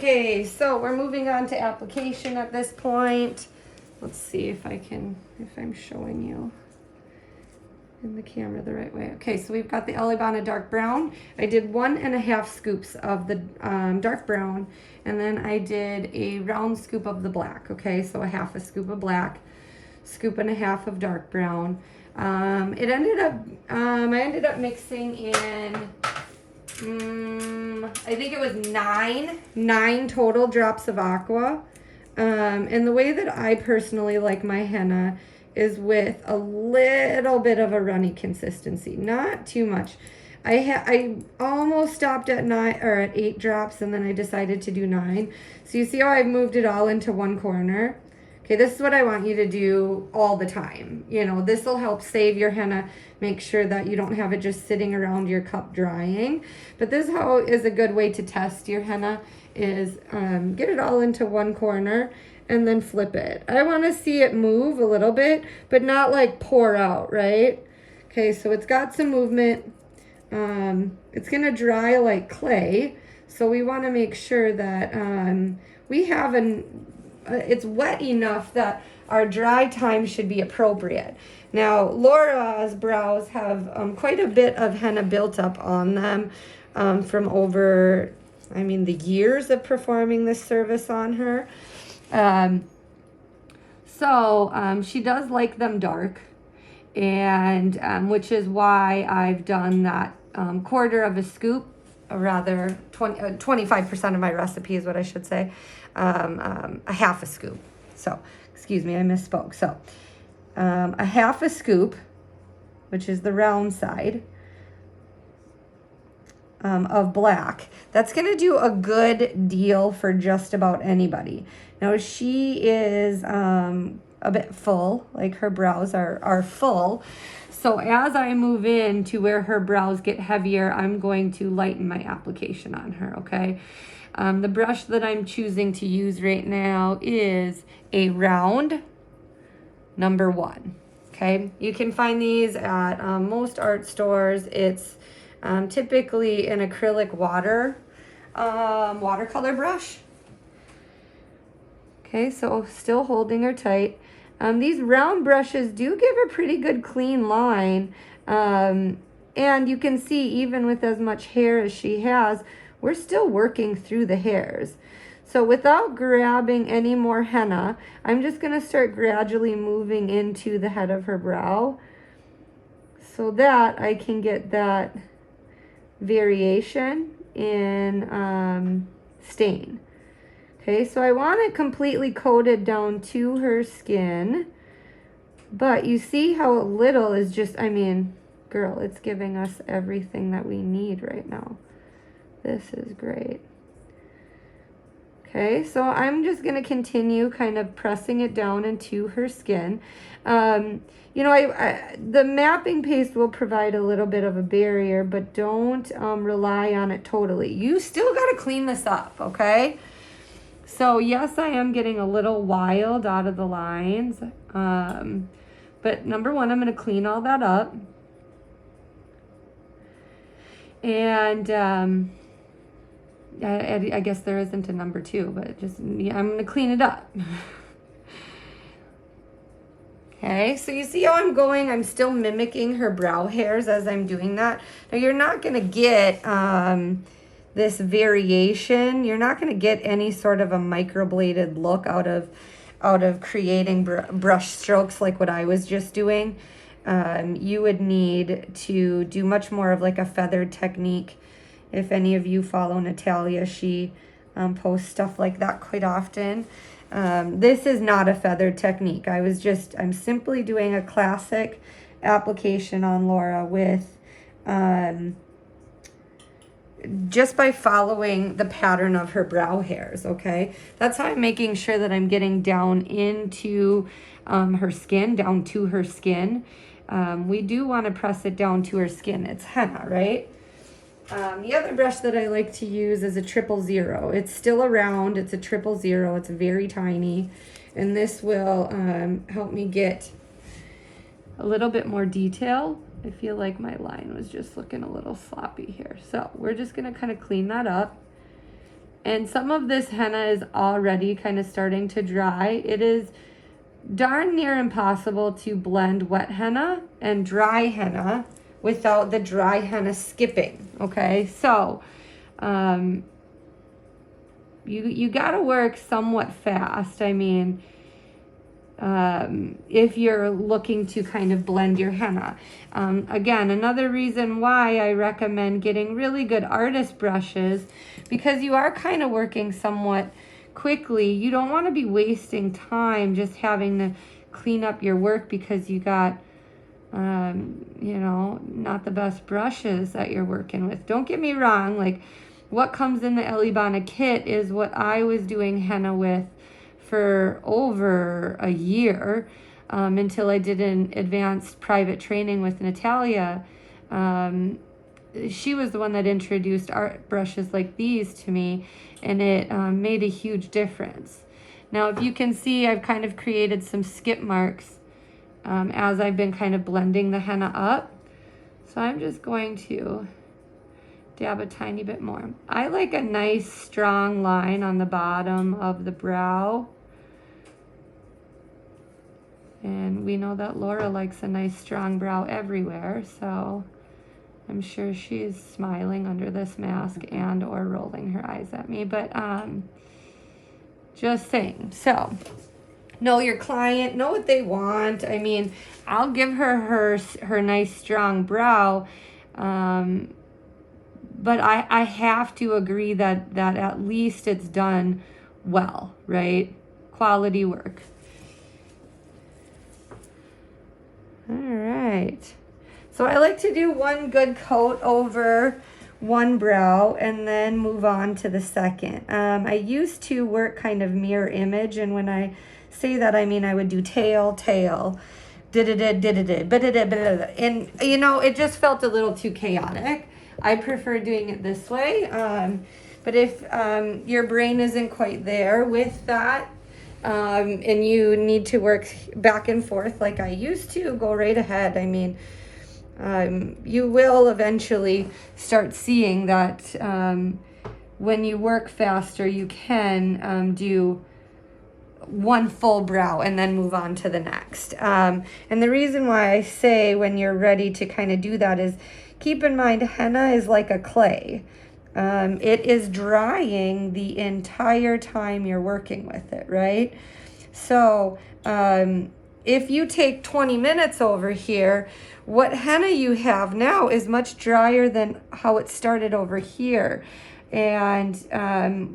Okay, so we're moving on to application at this point. Let's see if I'm showing you in the camera the right way. Okay, so we've got the Elleebana Dark Brown. I did 1.5 scoops of the dark brown, and then I did a round scoop of the black. Okay, so a half a scoop of black, scoop and a half of dark brown. I ended up mixing in, I think it was nine total drops of aqua. And the way that I personally like my henna is with a little bit of a runny consistency, not too much. I almost stopped at 8 drops, and then I decided to do 9. So you see how I've moved it all into one corner? Okay, this is what I want you to do all the time. You know, this will help save your henna, make sure that you don't have it just sitting around your cup drying. But this is a good way to test your henna, is get it all into one corner and then flip it. I want to see it move a little bit, but not like pour out, right? Okay, so it's got some movement. It's gonna dry like clay, so we want to make sure that we have it's wet enough that our dry time should be appropriate. Now, Laura's brows have quite a bit of henna built up on them from over, the years of performing this service on her. She does like them dark, and which is why I've done that quarter of a scoop, or rather 25% of my recipe is what I should say, a half a scoop. So, excuse me, I misspoke. So, a half a scoop, which is the round side, of black. That's going to do a good deal for just about anybody. Now, she is a bit full, like her brows are full. So as I move in to where her brows get heavier, I'm going to lighten my application on her, okay? The brush that I'm choosing to use right now is a round number 1, okay? You can find these at most art stores. It's typically an acrylic watercolor brush. Okay, so still holding her tight. These round brushes do give a pretty good clean line. And you can see, even with as much hair as she has, we're still working through the hairs. So without grabbing any more henna, I'm just going to start gradually moving into the head of her brow so that I can get that variation in stain. Okay, so I want it completely coated down to her skin, but you see how little is just, girl, it's giving us everything that we need right now. This is great. Okay, so I'm just going to continue kind of pressing it down into her skin. The mapping paste will provide a little bit of a barrier, but don't rely on it totally. You still got to clean this up, okay? So yes, I am getting a little wild out of the lines, but number 1, I'm going to clean all that up. And I guess there isn't a number 2, but I'm going to clean it up. Okay, so you see how I'm going? I'm still mimicking her brow hairs as I'm doing that. Now, you're not going to get this variation. You're not going to get any sort of a microbladed look out of creating brush strokes like what I was just doing. You would need to do much more of like a feathered technique. If any of you follow Natalia, she posts stuff like that quite often. This is not a feathered technique. I'm simply doing a classic application on Laura with just by following the pattern of her brow hairs, okay? That's how I'm making sure that I'm getting down into her skin, down to her skin. We do want to press it down to her skin. It's henna, right? The other brush that I like to use is a 000. It's still a round. It's a 000. It's very tiny. And this will help me get a little bit more detail. I feel like my line was just looking a little sloppy here. So we're just going to kind of clean that up. And some of this henna is already kind of starting to dry. It is darn near impossible to blend wet henna and dry henna without the dry henna skipping, okay? So you got to work somewhat fast. I mean, if you're looking to kind of blend your henna. Again, another reason why I recommend getting really good artist brushes, because you are kind of working somewhat quickly. You don't want to be wasting time just having to clean up your work because you got, you know, not the best brushes that you're working with. Don't get me wrong, like what comes in the Elleebana kit is what I was doing henna with for over a year, until I did an advanced private training with Natalia. She was the one that introduced art brushes like these to me, and it made a huge difference. Now, if you can see, I've kind of created some skip marks as I've been kind of blending the henna up. So I'm just going to dab a tiny bit more. I like a nice strong line on the bottom of the brow. And we know that Laura likes a nice strong brow everywhere, so I'm sure she's smiling under this mask and or rolling her eyes at me, but just saying. So know your client, know what they want. I mean, I'll give her nice strong brow, but I have to agree that at least it's done well, right? Quality work. All right. So I like to do one good coat over one brow and then move on to the second. I used to work kind of mirror image, and when I say that, I mean I would do tail, and you know, it just felt a little too chaotic. I prefer doing it this way. But if your brain isn't quite there with that, and you need to work back and forth like I used to, go right ahead. I mean, you will eventually start seeing that when you work faster, you can do one full brow and then move on to the next. And the reason why I say when you're ready to kind of do that is keep in mind henna is like a clay. It is drying the entire time you're working with it, right? So if you take 20 minutes over here, what henna you have now is much drier than how it started over here. And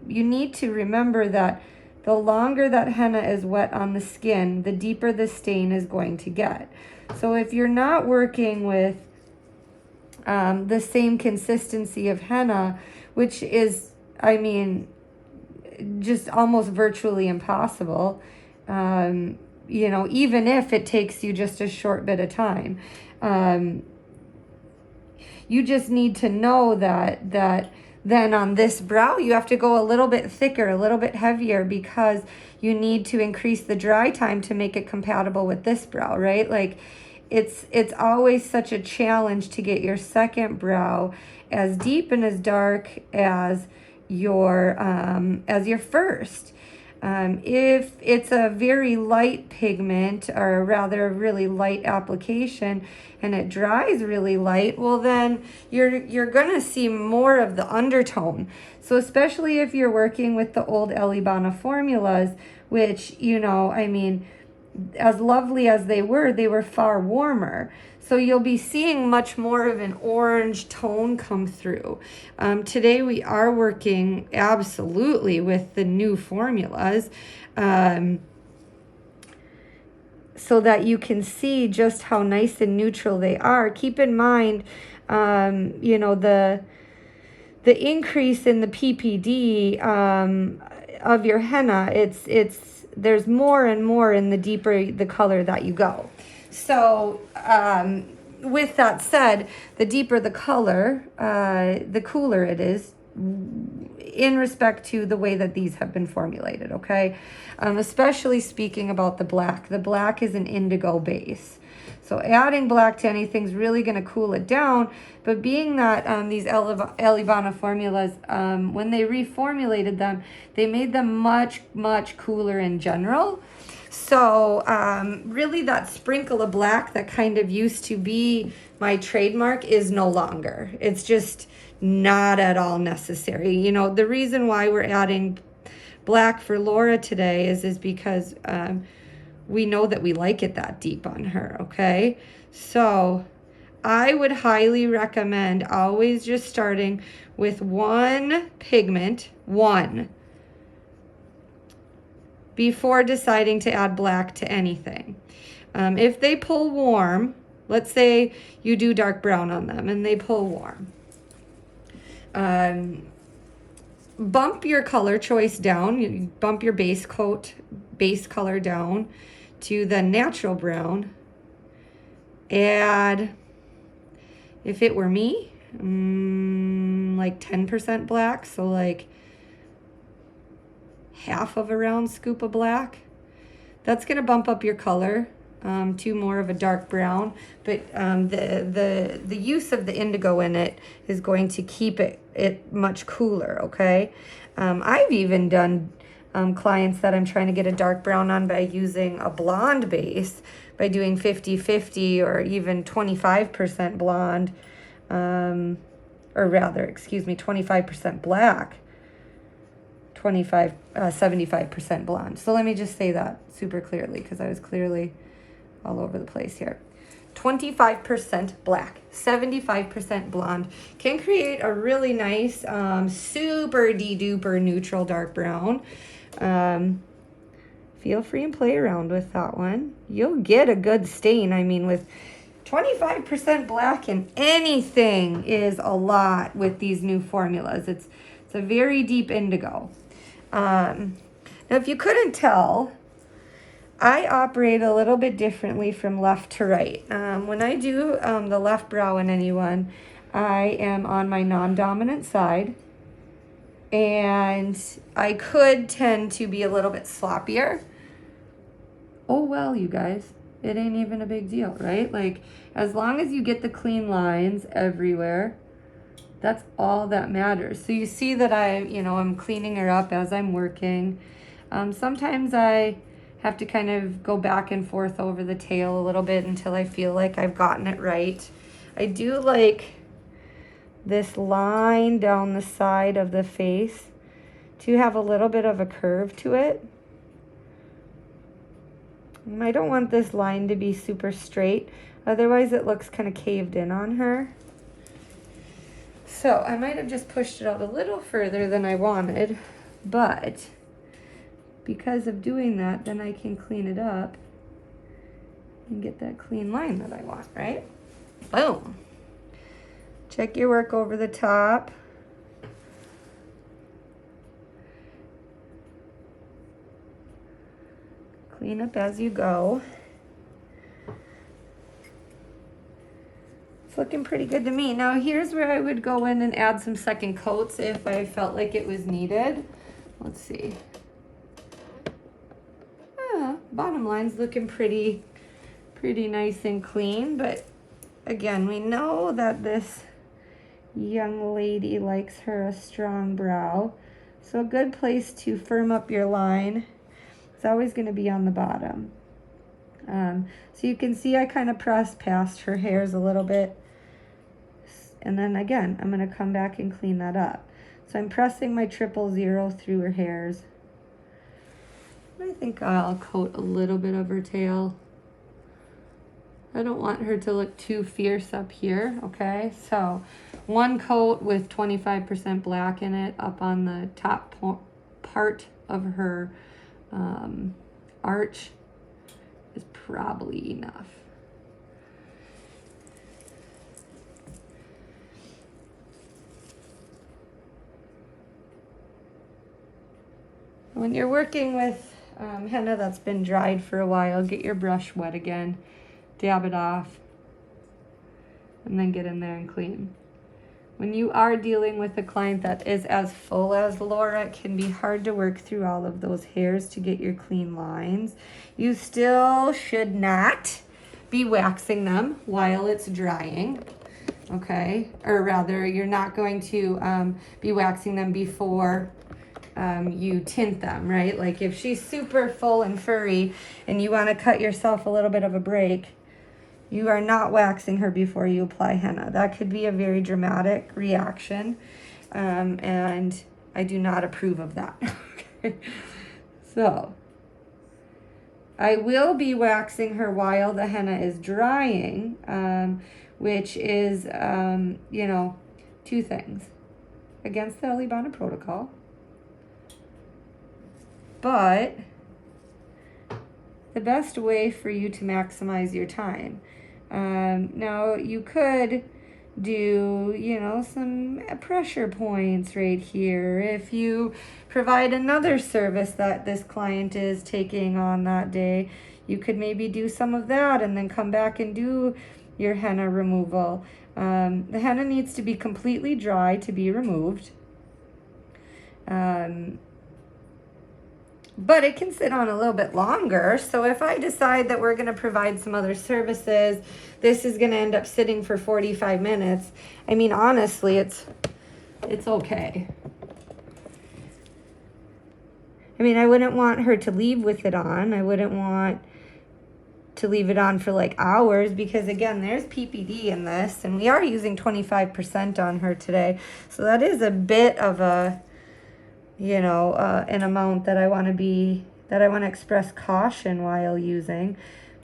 you need to remember that the longer that henna is wet on the skin, the deeper the stain is going to get. So if you're not working with the same consistency of henna, which is, I mean, just almost virtually impossible, you know, even if it takes you just a short bit of time. You just need to know that then on this brow, you have to go a little bit thicker, a little bit heavier, because you need to increase the dry time to make it compatible with this brow, right? Like, it's always such a challenge to get your second brow as deep and as dark as your first. If it's a very light pigment, or rather a really light application, and it dries really light, well then you're gonna see more of the undertone. So especially if you're working with the old Elleebana formulas, which, you know, I mean, as lovely as they were far warmer. So you'll be seeing much more of an orange tone come through. Today we are working absolutely with the new formulas, so that you can see just how nice and neutral they are. Keep in mind, you know, the increase in the PPD of your henna, there's more and more in the deeper the color that you go. So with that said, the deeper the color, the cooler it is in respect to the way that these have been formulated, okay? Especially speaking about the black. The black is an indigo base. So adding black to anything is really going to cool it down. But being that these Elleebana formulas, when they reformulated them, they made them much, much cooler in general. So really that sprinkle of black that kind of used to be my trademark is no longer. It's just not at all necessary. You know, the reason why we're adding black for Laura today is because we know that we like it that deep on her, okay? So I would highly recommend always just starting with one pigment, before deciding to add black to anything. If they pull warm, let's say you do dark brown on them and they pull warm, bump your color choice down. You bump your base color down to the natural brown. Add, if it were me, like 10% black, so like half of a round scoop of black. That's going to bump up your color to more of a dark brown, but the use of the indigo in it is going to keep it much cooler, okay? I've even done clients that I'm trying to get a dark brown on by using a blonde base, by doing 50-50 or even 25% blonde, or rather, excuse me, 25% black, 75% blonde. So let me just say that super clearly, because I was clearly all over the place here. 25% black, 75% blonde can create a really nice, super de-duper neutral dark brown. Feel free and play around with that one. You'll get a good stain. I mean, with 25% black in anything is a lot with these new formulas. It's a very deep indigo. Now, if you couldn't tell, I operate a little bit differently from left to right. When I do the left brow in anyone, I am on my non-dominant side, and I could tend to be a little bit sloppier. Oh, well, you guys, it ain't even a big deal, right? Like, as long as you get the clean lines everywhere, that's all that matters. So you see that I'm cleaning her up as I'm working. Sometimes I have to kind of go back and forth over the tail a little bit until I feel like I've gotten it right. I do like this line down the side of the face to have a little bit of a curve to it. And I don't want this line to be super straight, otherwise it looks kind of caved in on her. So I might have just pushed it out a little further than I wanted, but because of doing that, then I can clean it up and get that clean line that I want, right? Boom. Check your work over the top. Clean up as you go. It's looking pretty good to me. Now here's where I would go in and add some second coats if I felt like it was needed. Let's see. Bottom line's looking pretty nice and clean, but again, we know that this young lady likes her a strong brow. So a good place to firm up your line is always going to be on the bottom. So you can see I kind of pressed past her hairs a little bit. And then again, I'm going to come back and clean that up. So I'm pressing my 000 through her hairs. I think I'll coat a little bit of her tail. I don't want her to look too fierce up here, okay? So one coat with 25% black in it up on the top part of her arch is probably enough. When you're working with henna that's been dried for a while, get your brush wet again, dab it off, and then get in there and clean. When you are dealing with a client that is as full as Laura, it can be hard to work through all of those hairs to get your clean lines. You still should not be waxing them while it's drying, okay? Or rather, you're not going to be waxing them before you tint them, right? Like if she's super full and furry and you want to cut yourself a little bit of a break, you are not waxing her before you apply henna. That could be a very dramatic reaction, and I do not approve of that. So I will be waxing her while the henna is drying, which is, you know, two things. Against the Elleebana protocol. But the best way for you to maximize your time. Now you could do, you know, some pressure points right here. If you provide another service that this client is taking on that day, you could maybe do some of that and then come back and do your henna removal. The henna needs to be completely dry to be removed. But it can sit on a little bit longer. So if I decide that we're going to provide some other services, this is going to end up sitting for 45 minutes. I mean, honestly, it's okay. I mean, I wouldn't want her to leave with it on. I wouldn't want to leave it on for like hours because, again, there's PPD in this, and we are using 25% on her today. So that is a bit of a, you know, an amount that I want to express caution while using.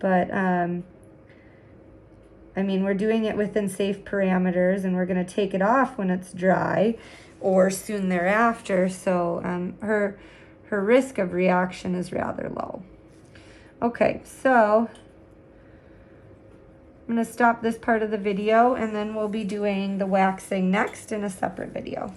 But I mean, we're doing it within safe parameters, and we're going to take it off when it's dry or soon thereafter. So her risk of reaction is rather low. Okay, so I'm going to stop this part of the video, and then we'll be doing the waxing next in a separate video.